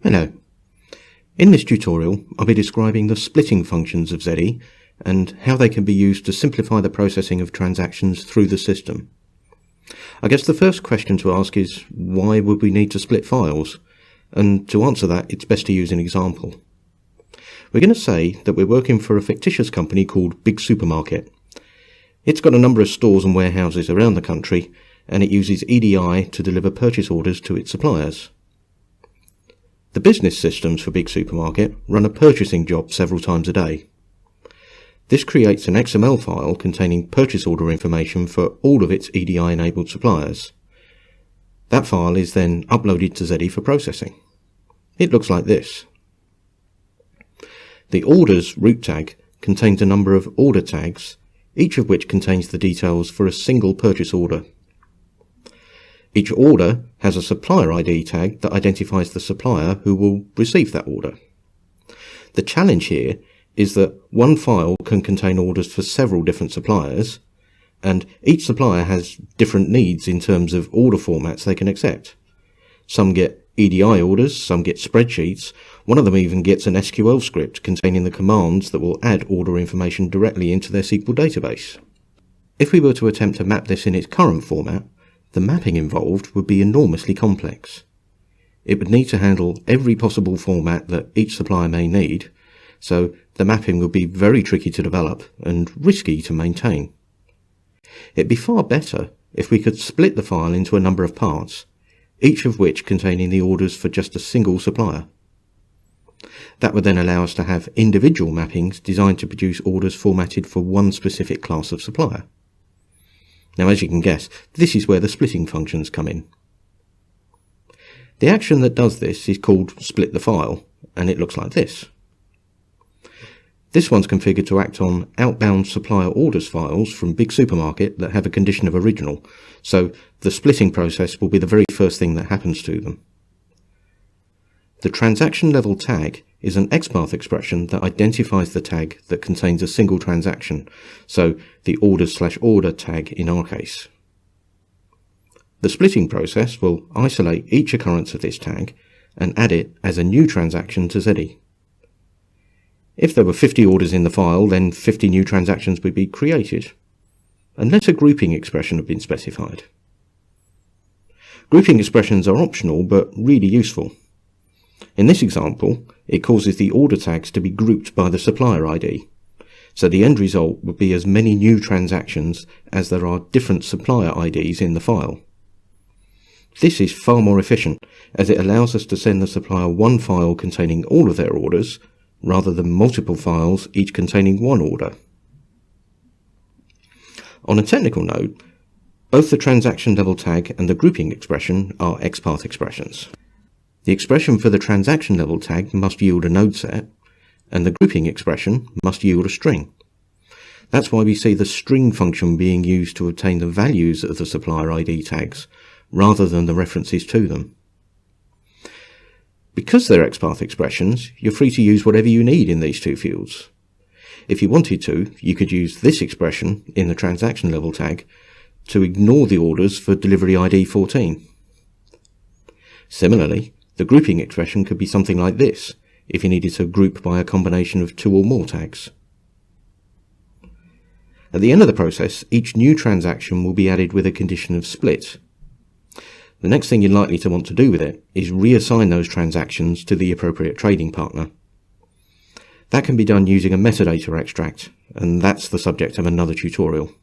Hello. In this tutorial, I'll be describing the splitting functions of ZEDI and how they can be used to simplify the processing of transactions through the system. I guess the first question to ask is, why would we need to split files? And to answer that, it's best to use an example. We're going to say that we're working for a fictitious company called Big Supermarket. It's got a number of stores and warehouses around the country, and it uses EDI to deliver purchase orders to its suppliers. The business systems for Big Supermarket run a purchasing job several times a day. This creates an XML file containing purchase order information for all of its EDI-enabled suppliers. That file is then uploaded to ZEDI for processing. It looks like this. The orders root tag contains a number of order tags, each of which contains the details for a single purchase order. Each order has a supplier ID tag that identifies the supplier who will receive that order. The challenge here is that one file can contain orders for several different suppliers, and each supplier has different needs in terms of order formats they can accept. Some get EDI orders, some get spreadsheets, one of them even gets an SQL script containing the commands that will add order information directly into their SQL database. If we were to attempt to map this in its current format, the mapping involved would be enormously complex. It would need to handle every possible format that each supplier may need, so the mapping would be very tricky to develop and risky to maintain. It'd be far better if we could split the file into a number of parts, each of which containing the orders for just a single supplier. That would then allow us to have individual mappings designed to produce orders formatted for one specific class of supplier. Now, as you can guess, this is where the splitting functions come in. The action that does this is called split the file, and it looks like this. This one's configured to act on outbound supplier orders files from Big Supermarket that have a condition of original, so the splitting process will be the very first thing that happens to them. The transaction level tag is an XPATH expression that identifies the tag that contains a single transaction, so the orders/order tag in our case. The splitting process will isolate each occurrence of this tag and add it as a new transaction to ZEDI. If there were 50 orders in the file, then 50 new transactions would be created, unless a grouping expression had been specified. Grouping expressions are optional but really useful. In this example, it causes the order tags to be grouped by the supplier ID, so the end result would be as many new transactions as there are different supplier IDs in the file. This is far more efficient, as it allows us to send the supplier one file containing all of their orders, rather than multiple files each containing one order. On a technical note, both the transaction level tag and the grouping expression are XPATH expressions. The expression for the transaction level tag must yield a node set, and the grouping expression must yield a string. That's why we see the string function being used to obtain the values of the supplier ID tags, rather than the references to them. Because they're XPATH expressions, you're free to use whatever you need in these two fields. If you wanted to, you could use this expression in the transaction level tag to ignore the orders for delivery ID 14. Similarly, the grouping expression could be something like this, if you needed to group by a combination of two or more tags. At the end of the process, each new transaction will be added with a condition of split. The next thing you're likely to want to do with it is reassign those transactions to the appropriate trading partner. That can be done using a metadata extract, and that's the subject of another tutorial.